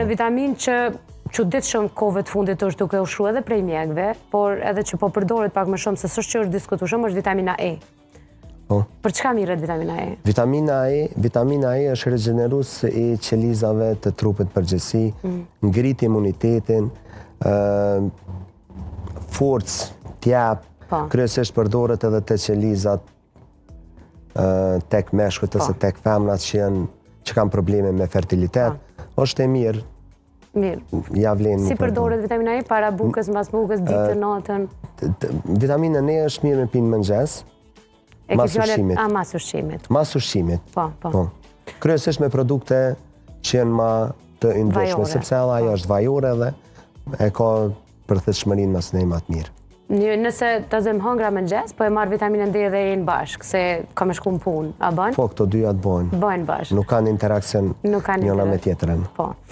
vitamin që çuditshëm kohëve të fundit është duke u shkruar edhe prej mjekëve, por edhe që po përdoret pak më shumë se s'është që është diskutueshëm, është vitamina E. Për çka mirët vitamina E? Vitamina E është regenerues i qelizave të trupit përgjithësi, ngrit imunitetin, forcë, t'jap, kryesisht përdoret edhe te qelizat tek meshkujt ose tek femrat që kanë probleme me fertilitet. Është e mirë. Ja vlen. Si përdoret vitamina E para bukës, mbas bukës, ditën, natën? Vitamina E është mirë me pinë mëngjes. Mas ushqimit. Mas ushqimit. Mas ushqimit. Po. Kryesisht me produkte që janë më të yndishme, sepse ajo është vajore dhe e ka përshtatshmërinë mas ne më të mirë. Nëse të zëm hëngra mëngjes, po e marr vitaminën D dhe E-n bashkë, se ka me shku në punë, a bën? Po, këto dyja të bojnë. Bojnë bashkë. Nuk kanë interakcion njëna me tjetrën. Po.